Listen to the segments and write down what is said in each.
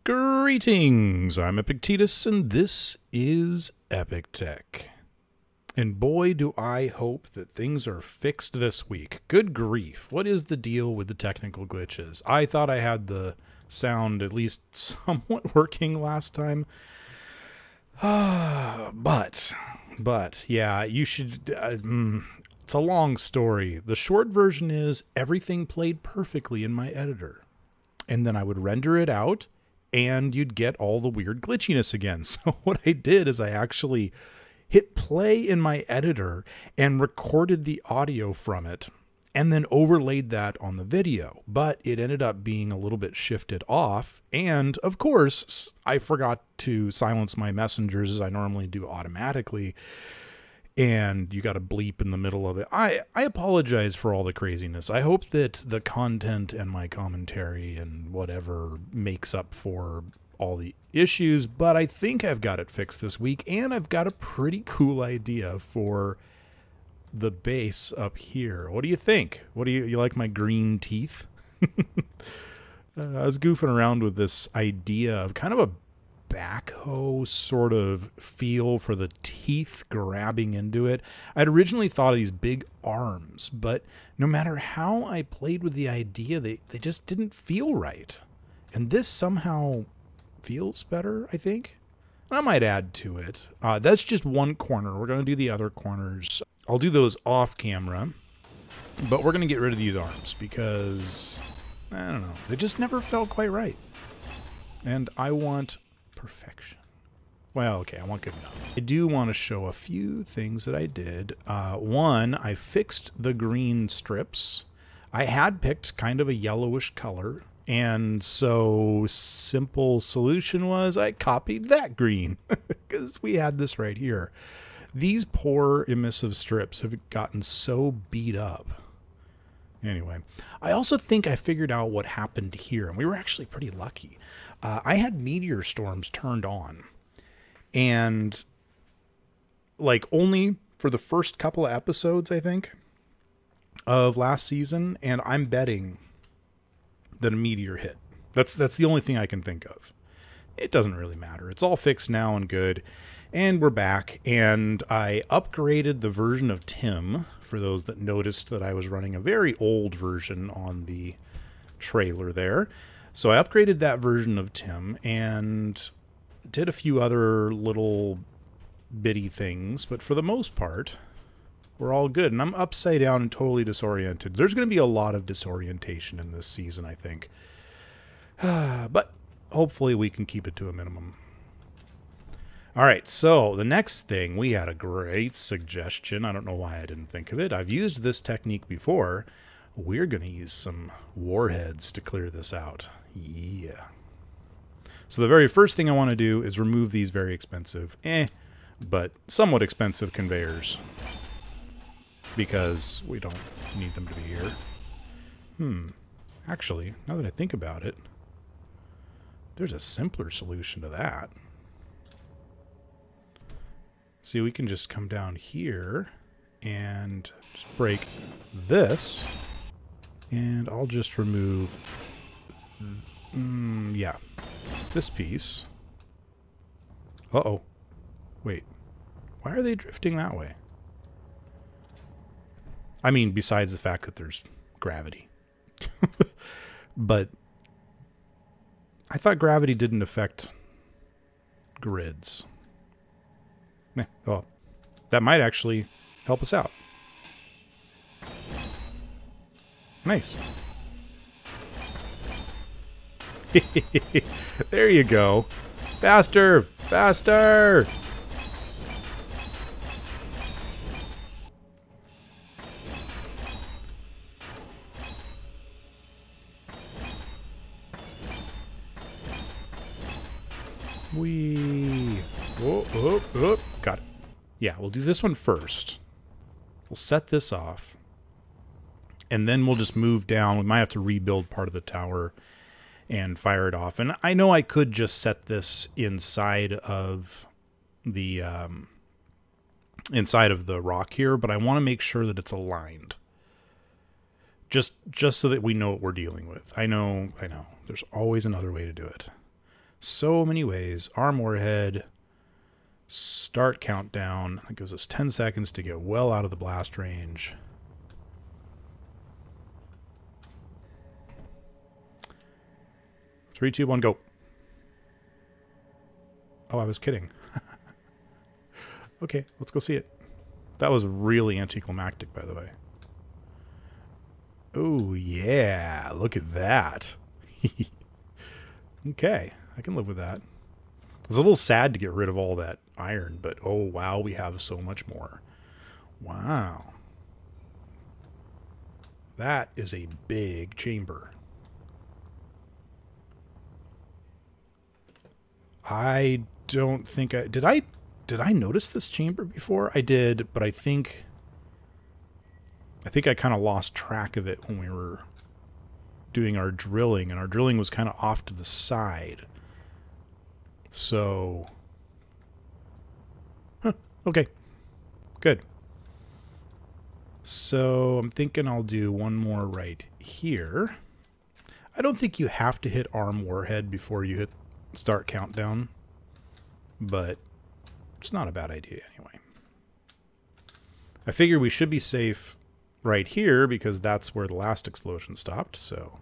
Greetings, I'm Epictetus, and this is Epic Tech. And boy, do I hope that things are fixed this week. Good grief, what is the deal with the technical glitches? I thought I had the sound at least somewhat working last time. But, yeah, you should... it's a long story. The short version is everything played perfectly in my editor. And then I would render it out, and you'd get all the weird glitchiness again. So what I did is I actually hit play in my editor and recorded the audio from it and then overlaid that on the video. But it ended up being a little bit shifted off. And of course, I forgot to silence my messengers as I normally do automatically. And you got a bleep in the middle of it. I apologize for all the craziness. I hope that the content and my commentary and whatever makes up for all the issues, but I think I've got it fixed this week, and I've got a pretty cool idea for the base up here. What do you think? What do you like my green teeth? I was goofing around with this idea of kind of a backhoe sort of feel for the teeth grabbing into it. I'd originally thought of these big arms, but no matter how I played with the idea, they just didn't feel right. And this somehow feels better, I think. I might add to it. That's just one corner. We're going to do the other corners. I'll do those off camera, but we're going to get rid of these arms because, I don't know, they just never felt quite right. And I want perfection. Well, okay, I want good enough. I do want to show a few things that I did. One, I fixed the green strips. I had picked kind of a yellowish color, and so simple solution was I copied that green because we had this right here. These poor emissive strips have gotten so beat up. Anyway, I also think I figured out what happened here, and we were actually pretty lucky. I had meteor storms turned on, and like only for the first couple of episodes, I think, of last season, and I'm betting that a meteor hit. That's the only thing I can think of. It doesn't really matter. It's all fixed now and good, and we're back, and I upgraded the version of Tim, for those that noticed that I was running a very old version on the trailer there. So I upgraded that version of Tim and did a few other little bitty things, but for the most part, we're all good. And I'm upside down and totally disoriented. There's going to be a lot of disorientation in this season, I think. But hopefully we can keep it to a minimum. All right, so the next thing, we had a great suggestion. I don't know why I didn't think of it. I've used this technique before. We're going to use some warheads to clear this out. Yeah. So the very first thing I want to do is remove these very expensive, but somewhat expensive conveyors, because we don't need them to be here. Actually, now that I think about it, there's a simpler solution to that. See, we can just come down here and just break this, and I'll just remove, yeah, this piece. Uh-oh. Wait, why are they drifting that way? I mean, besides the fact that there's gravity. But I thought gravity didn't affect grids. Well, that might actually help us out. Nice. There you go. Faster! Faster! Whee! Whoa, whoa, whoa. Got it. Yeah, we'll do this one first. We'll set this off. And then we'll just move down. We might have to rebuild part of the tower and fire it off. And I know I could just set this inside of the rock here, but I want to make sure that it's aligned. Just so that we know what we're dealing with. I know. There's always another way to do it. So many ways. Arm warhead. Start countdown. That gives us 10 seconds to get well out of the blast range. Three, two, one, go. Oh, I was kidding. Okay, let's go see it. That was really anticlimactic, by the way. Oh, yeah. Look at that. Okay, I can live with that. It's a little sad to get rid of all that iron, but oh, wow, we have so much more. Wow. That is a big chamber. I don't think I... Did I notice this chamber before? I did, but I think I kind of lost track of it when we were doing our drilling, and our drilling was kind of off to the side. So, okay, good. So I'm thinking I'll do one more right here. I don't think you have to hit arm warhead before you hit start countdown, but it's not a bad idea anyway. I figure we should be safe right here because that's where the last explosion stopped, so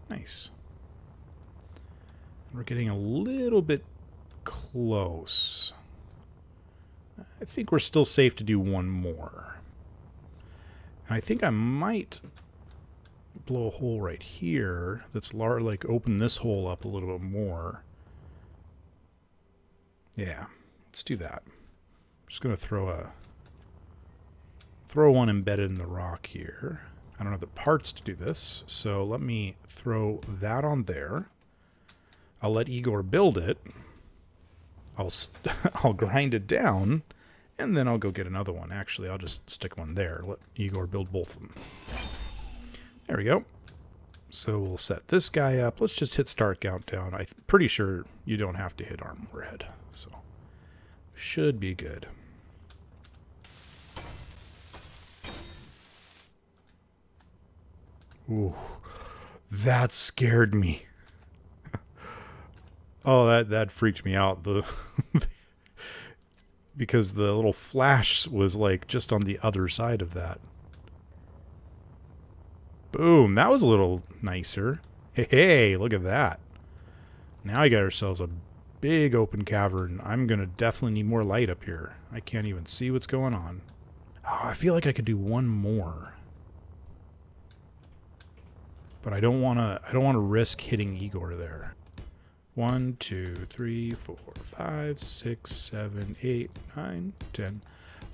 nice. We're getting a little bit close. I think we're still safe to do one more. And I think I might blow a hole right here that's large, like open this hole up a little bit more. Yeah, let's do that. I'm just going to throw one embedded in the rock here. I don't have the parts to do this, so let me throw that on there. I'll let Igor build it. I'll grind it down, and then I'll go get another one. Actually, I'll just stick one there. Let Igor build both of them. There we go. So we'll set this guy up. Let's just hit start countdown. I'm pretty sure you don't have to hit arm overhead, so should be good. Ooh, that scared me. Oh, that freaked me out. Because the little flash was like just on the other side of that. Boom, that was a little nicer. Hey, look at that. Now we got ourselves a big open cavern. I'm going to definitely need more light up here. I can't even see what's going on. Oh, I feel like I could do one more. But I don't want to risk hitting Igor there. 1, 2, 3, 4, 5, 6, 7, 8, 9, 10,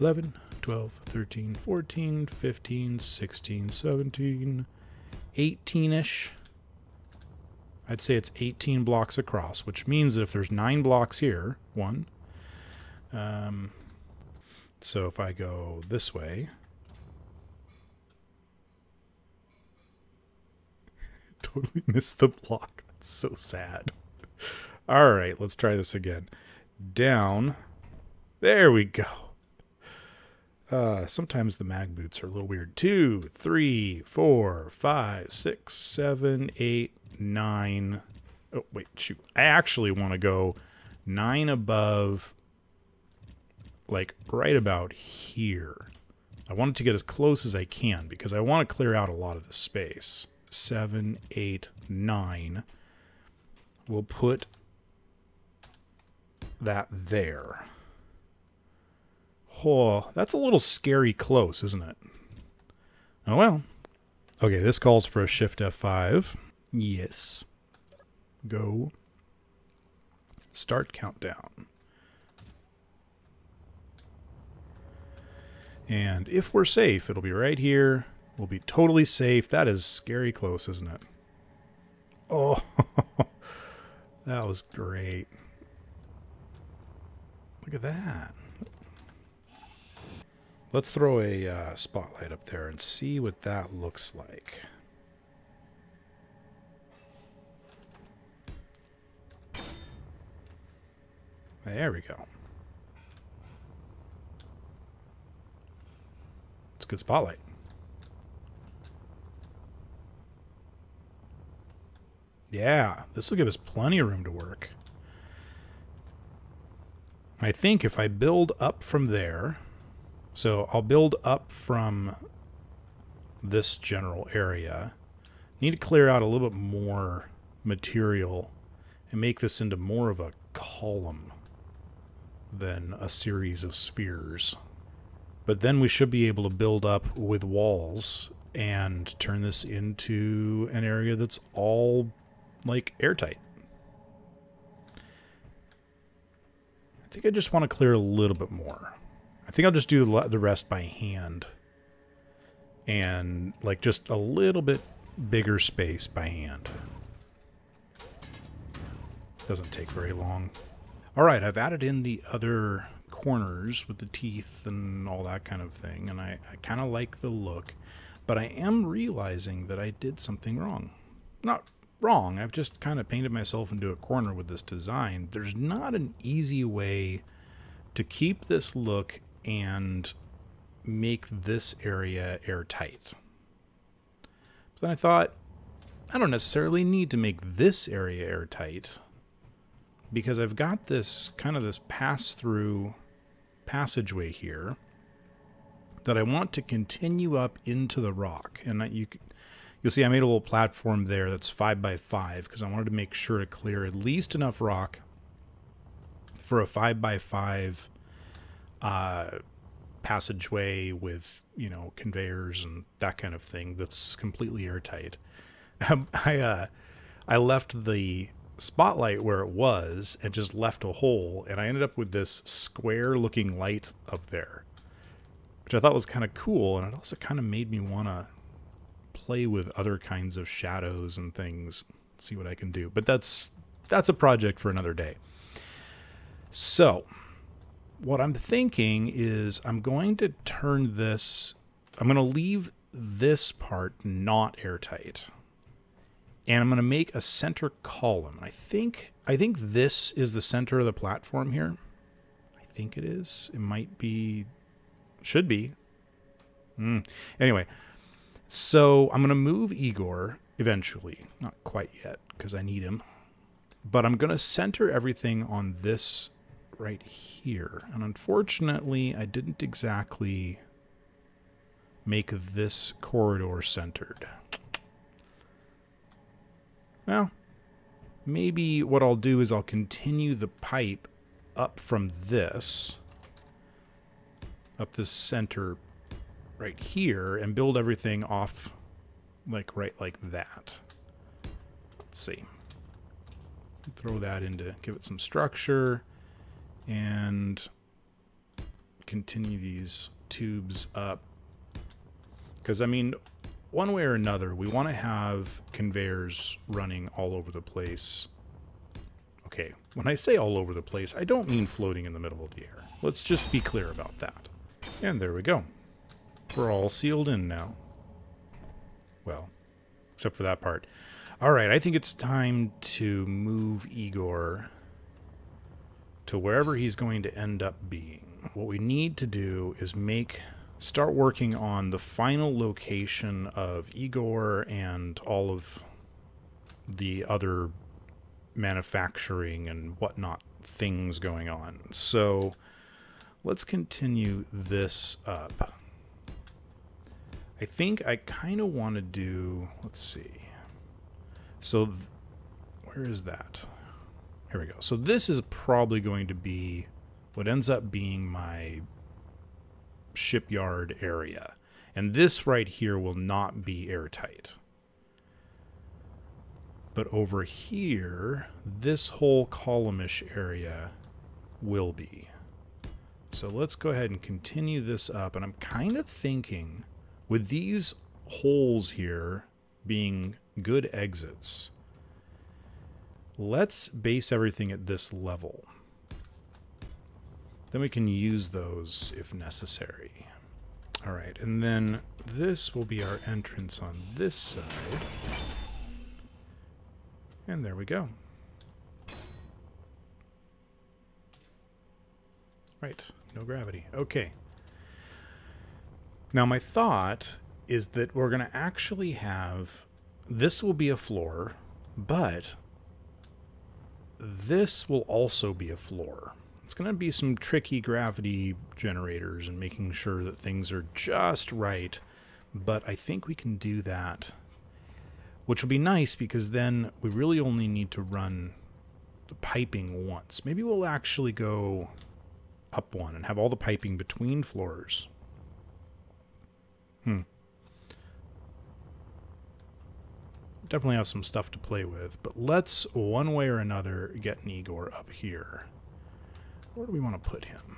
11, 12, 13, 14, 15, 16, 17, 18-ish. I'd say it's 18 blocks across, which means that if there's 9 blocks here, so if I go this way, totally missed the block. That's so sad. All right, let's try this again. Down. There we go. Sometimes the mag boots are a little weird. 2, 3, 4, 5, 6, 7, 8, 9. Oh, wait, shoot. I actually want to go 9 above, like right about here. I want it to get as close as I can because I want to clear out a lot of the space. 7, 8, 9. We'll put that there. Oh, that's a little scary close, isn't it? Oh well. Okay, this calls for a Shift F5. Yes. Go. Start countdown. And if we're safe, it'll be right here. We'll be totally safe. That is scary close, isn't it? Oh, that was great. Look at that. Let's throw a spotlight up there and see what that looks like. There we go. It's a good spotlight. Yeah, this will give us plenty of room to work. I think if I build up from there, so I'll build up from this general area. Need to clear out a little bit more material and make this into more of a column than a series of spheres. But then we should be able to build up with walls and turn this into an area that's all like airtight. I think I just want to clear a little bit more. I think I'll just do the rest by hand. And like just a little bit bigger space by hand. Doesn't take very long. All right, I've added in the other corners with the teeth and all that kind of thing, and I kind of like the look, but I am realizing that I did something wrong. Not wrong, I've just kind of painted myself into a corner with this design. There's not an easy way to keep this look and make this area airtight. But then I thought, I don't necessarily need to make this area airtight, because I've got this kind of this pass-through passageway here that I want to continue up into the rock. And you'll see I made a little platform there that's 5 by 5 because I wanted to make sure to clear at least enough rock for a 5 by 5 passageway with, you know, conveyors and that kind of thing that's completely airtight. I left the spotlight where it was and just left a hole, and I ended up with this square looking light up there, which I thought was kind of cool, and it also kind of made me want to play with other kinds of shadows and things, see what I can do. But that's a project for another day. So what I'm thinking is I'm going to turn this, I'm going to leave this part not airtight. And I'm going to make a center column. I think this is the center of the platform here. I think it is. It might be, should be. Anyway, so I'm going to move Igor eventually. Not quite yet because I need him. But I'm going to center everything on this right here. And unfortunately, I didn't exactly make this corridor centered. Well, maybe what I'll do is I'll continue the pipe up from this, up this center right here, and build everything off like right like that. Let's see. Throw that in to give it some structure and continue these tubes up. Because, I mean, one way or another, we want to have conveyors running all over the place. Okay, when I say all over the place, I don't mean floating in the middle of the air. Let's just be clear about that. And there we go. We're all sealed in now. Well, except for that part. All right, I think it's time to move Igor to wherever he's going to end up being. What we need to do is start working on the final location of Igor and all of the other manufacturing and whatnot things going on. So let's continue this up. I think I kind of want to do, let's see. So where is that? Here we go. So this is probably going to be what ends up being my shipyard area, and this right here will not be airtight, but over here this whole columnish area will be. So let's go ahead and continue this up, and I'm kind of thinking with these holes here being good exits, let's base everything at this level. Then we can use those if necessary. All right, and then this will be our entrance on this side. And there we go. Right, no gravity. Okay. Now my thought is that we're going to actually have, this will be a floor But this will also be a floor. It's going to be some tricky gravity generators and making sure that things are just right. But I think we can do that, which will be nice because then we really only need to run the piping once. Maybe we'll actually go up one and have all the piping between floors. Definitely have some stuff to play with, but let's, one way or another, get an Igor up here. Where do we want to put him?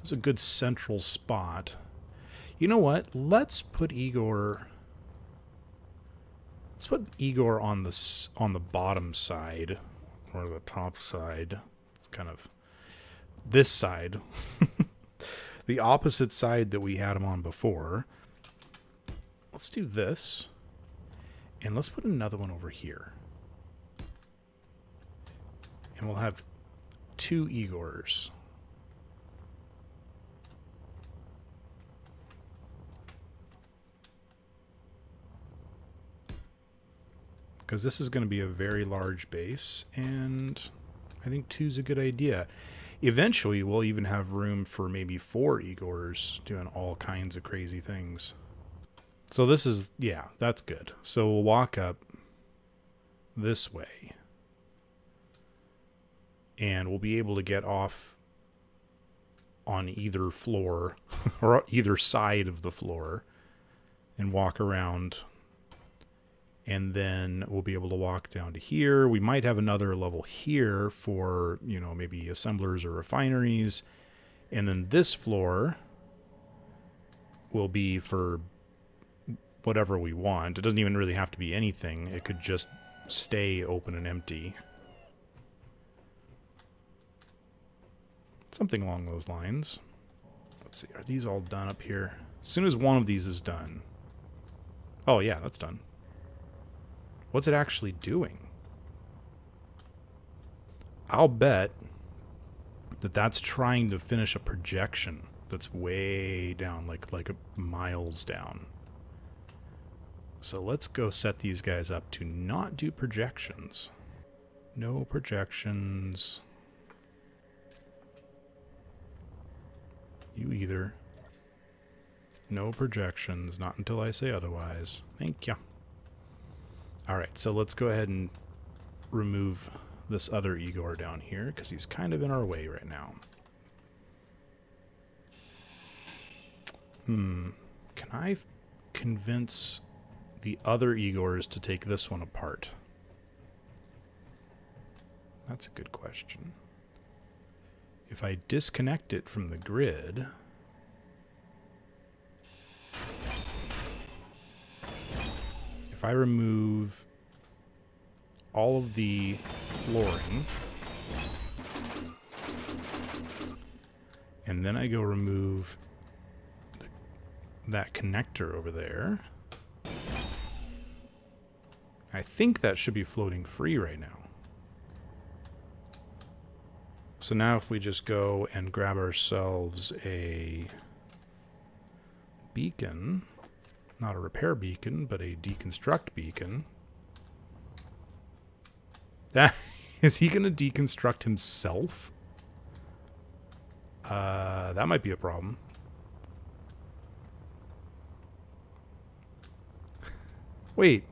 It's a good central spot. You know what? Let's put Igor... Let's put Igor on the bottom side, or the top side. It's kind of this side. The opposite side that we had him on before. Let's do this. And let's put another one over here. And we'll have 2 Igors. Because this is going to be a very large base, and I think 2's a good idea. Eventually, we'll even have room for maybe 4 Igors doing all kinds of crazy things. So this is, yeah, that's good. So we'll walk up this way. And we'll be able to get off on either floor or either side of the floor and walk around. And then we'll be able to walk down to here. We might have another level here for, you know, maybe assemblers or refineries. And then this floor will be for whatever we want. It doesn't even really have to be anything. It could just stay open and empty. Something along those lines. Let's see, are these all done up here? As soon as one of these is done. Oh yeah, that's done. What's it actually doing? I'll bet that that's trying to finish a projection that's way down, like miles down. So let's go set these guys up to not do projections. No projections. You either. No projections, not until I say otherwise. Thank you. Alright, so let's go ahead and remove this other Igor down here, because he's kind of in our way right now. Can I convince the other Igors to take this one apart? That's a good question. If I disconnect it from the grid... If I remove all of the flooring, and then I go remove that connector over there, I think that should be floating free right now. So now if we just go and grab ourselves a beacon, not a repair beacon, but a deconstruct beacon. Is he going to deconstruct himself? That might be a problem. Wait,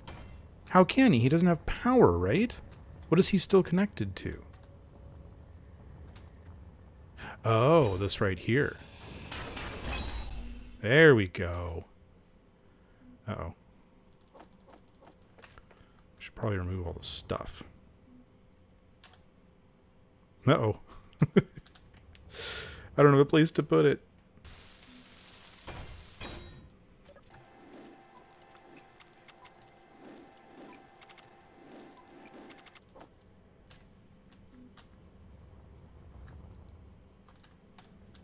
how can he? He doesn't have power, right? What is he still connected to? Oh, this right here. There we go. Uh-oh. Should probably remove all the stuff. Uh-oh. I don't have a place to put it.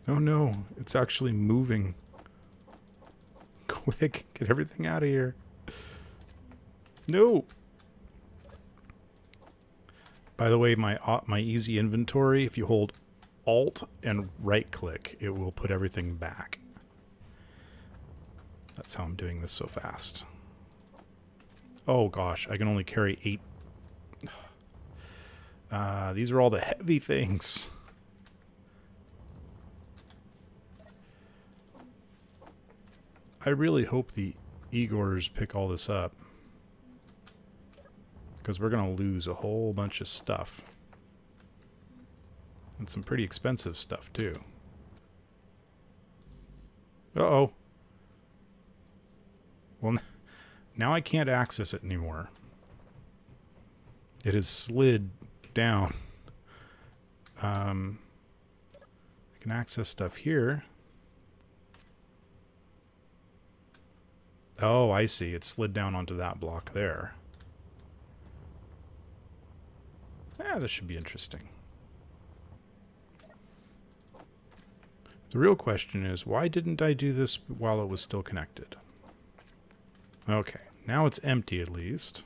Oh no, it's actually moving. Quick, get everything out of here. No. By the way, my easy inventory, if you hold Alt and right click, it will put everything back. That's how I'm doing this so fast. Oh gosh, I can only carry 8. These are all the heavy things. I really hope the Igors pick all this up, because we're going to lose a whole bunch of stuff. And some pretty expensive stuff, too. Uh-oh. Well, now I can't access it anymore. It has slid down. I can access stuff here. Oh, I see. It slid down onto that block there. Yeah, this should be interesting. The real question is, why didn't I do this while it was still connected? Okay, now it's empty at least.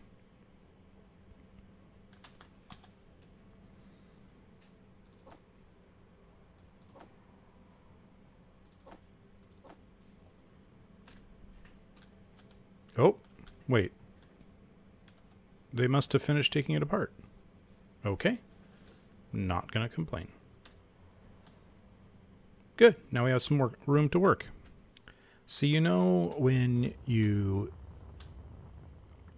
Oh, wait. They must have finished taking it apart. Okay. Not gonna complain. Good. Now we have some more room to work. So you know when you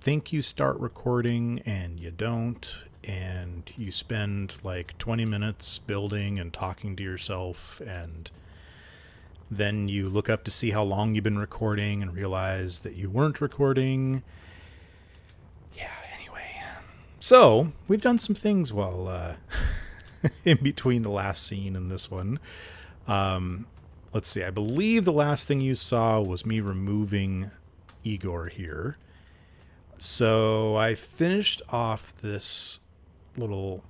think you start recording and you don't, and you spend like 20 minutes building and talking to yourself, and then you look up to see how long you've been recording and realize that you weren't recording. Yeah, anyway. So, we've done some things while in between the last scene and this one. Let's see, I believe the last thing you saw was me removing Igor here. So I finished off this little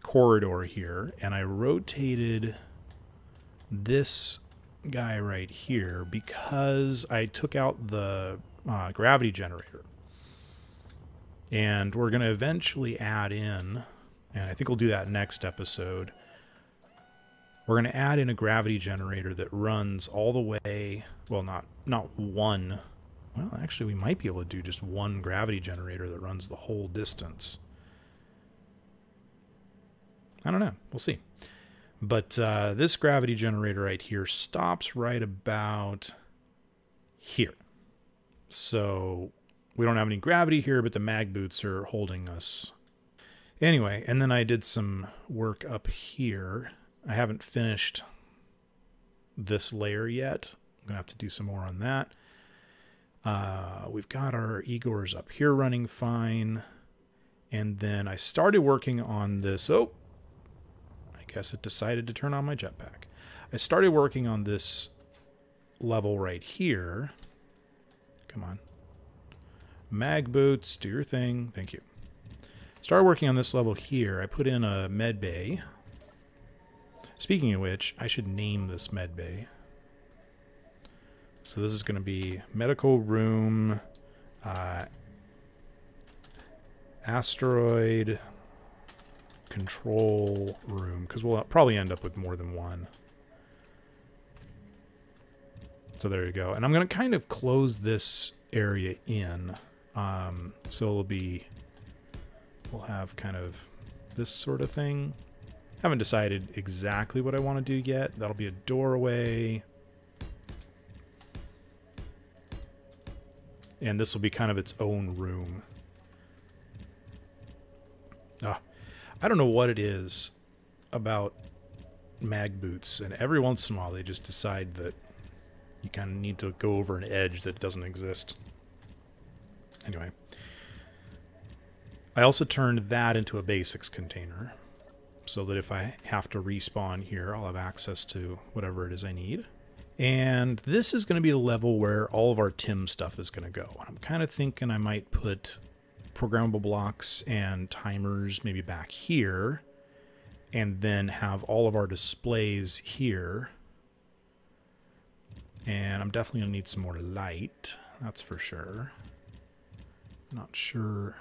corridor here, and I rotated this guy right here because I took out the gravity generator. And we're going to eventually add in, and I think we'll do that next episode, we're going to add in a gravity generator that runs all the way, well, not one. Well, actually, we might be able to do just one gravity generator that runs the whole distance. I don't know. We'll see. But this gravity generator right here stops right about here. So we don't have any gravity here, but the mag boots are holding us. Anyway, and then I did some work up here. I haven't finished this layer yet. I'm going to have to do some more on that. We've got our Igors up here running fine. And then I started working on this. Oh, I guess it decided to turn on my jetpack. I started working on this level right here. Come on. Mag boots, do your thing. Thank you. Started working on this level here. I put in a med bay. Speaking of which, I should name this med bay. So this is going to be medical room, asteroid control room, because we'll probably end up with more than one. So there you go. And I'm going to kind of close this area in. So it'll be, we'll have kind of this sort of thing. Haven't decided exactly what I want to do yet. That'll be a doorway. And this will be kind of its own room. I don't know what it is about mag boots, and every once in a while they just decide that you kind of need to go over an edge that doesn't exist. Anyway. I also turned that into a basics container, so that if I have to respawn here, I'll have access to whatever it is I need. And this is going to be the level where all of our TIM stuff is going to go. I'm kind of thinking I might put programmable blocks and timers maybe back here, and then have all of our displays here. And I'm definitely going to need some more light, that's for sure. Not sure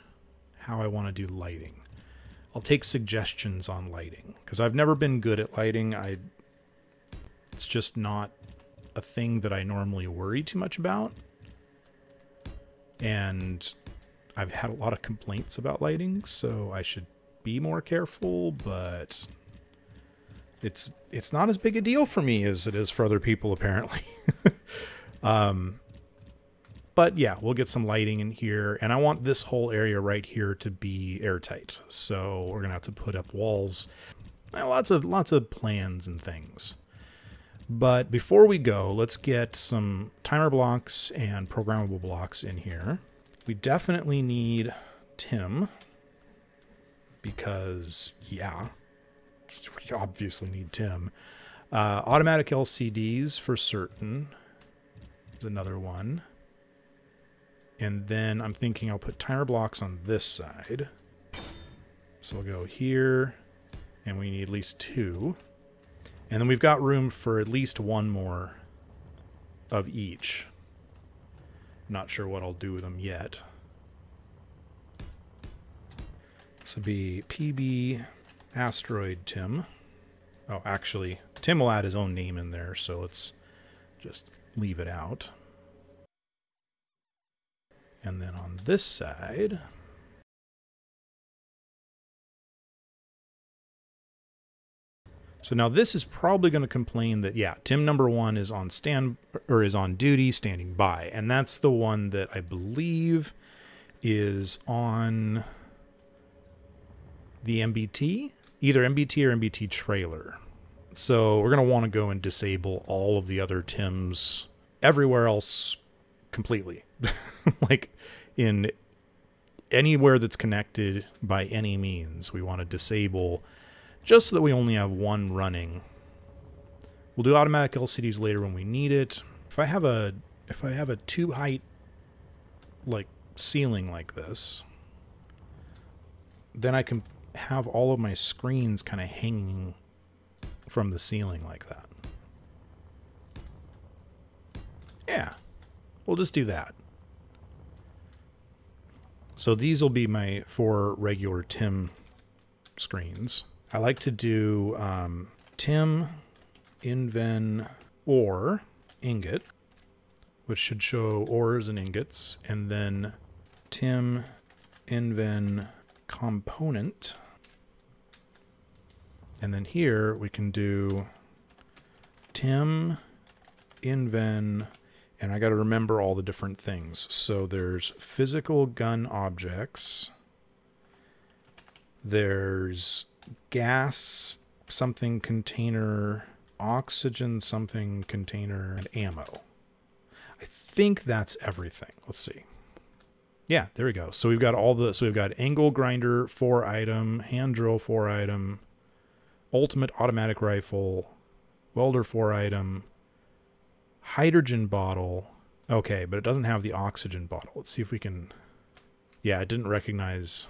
how I want to do lighting. I'll take suggestions on lighting, because I've never been good at lighting. It's just not a thing that I normally worry too much about. And I've had a lot of complaints about lighting, so I should be more careful, but it's not as big a deal for me as it is for other people, apparently. But yeah, we'll get some lighting in here, and I want this whole area right here to be airtight. So we're gonna have to put up walls. Lots of plans and things. But before we go, let's get some timer blocks and programmable blocks in here. We definitely need Tim, because yeah, we obviously need Tim. Automatic LCDs for certain is another one. And then I'm thinking I'll put timer blocks on this side. So we'll go here, and we need at least 2. And then we've got room for at least 1 more of each. Not sure what I'll do with them yet. This will be PB Asteroid Tim. Oh, actually, Tim will add his own name in there, so let's just leave it out. And then on this side, so now this is probably going to complain that, yeah, Tim number 1 is on is on duty, standing by, and that's the one that I believe is on the MBT, either MBT or MBT trailer. So we're going to want to go and disable all of the other Tims everywhere else completely. Like in anywhere that's connected by any means, we want to disable just so that we only have 1 running. We'll do automatic LCDs later when we need it. If I have a tube height like ceiling like this, then I can have all of my screens kind of hanging from the ceiling like that. Yeah, we'll just do that. So these will be my 4 regular Tim screens. I like to do Tim, Inven, Ore, Ingot, which should show ores and ingots, and then Tim, Inven, Component. And then here we can do Tim, Inven, and I got to remember all the different things. So there's physical gun objects. There's gas something container, oxygen something container, and ammo. I think that's everything. Let's see. Yeah, there we go. So we've got we've got angle grinder 4 item, hand drill 4 item, ultimate automatic rifle, welder 4 item, hydrogen bottle. Okay, but it doesn't have the oxygen bottle. Let's see if we can... Yeah, it didn't recognize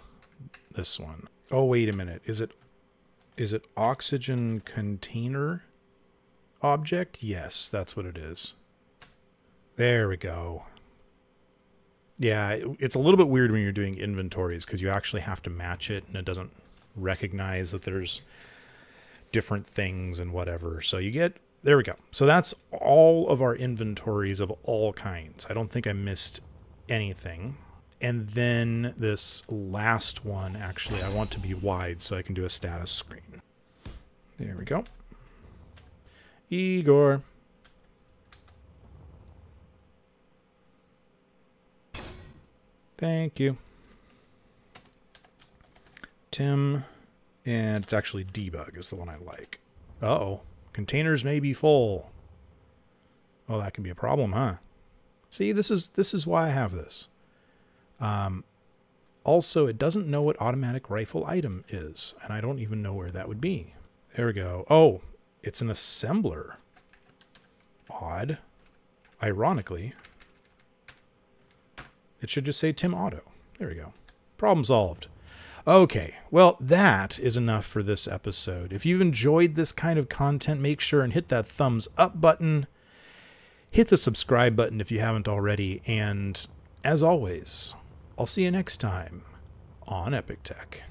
this one. Oh, wait a minute. Is it oxygen container object? Yes, that's what it is. There we go. Yeah, it's a little bit weird when you're doing inventories because you actually have to match it and it doesn't recognize that there's different things and whatever. So you get... There we go. So that's all of our inventories of all kinds. I don't think I missed anything. And then this last one, actually, I want to be wide so I can do a status screen. There we go. Igor. Thank you. Tim. And it's actually debug is the one I like. Uh-oh. Containers may be full. Oh, that can be a problem, huh? See, this is why I have this. Also, it doesn't know what automatic rifle item is, and I don't even know where that would be. There we go. Oh, it's an assembler. Odd. Ironically, it should just say Tim Auto. There we go. Problem solved. Okay, well, that is enough for this episode. If you've enjoyed this kind of content, make sure and hit that thumbs up button. Hit the subscribe button if you haven't already. And as always, I'll see you next time on Epic Tech.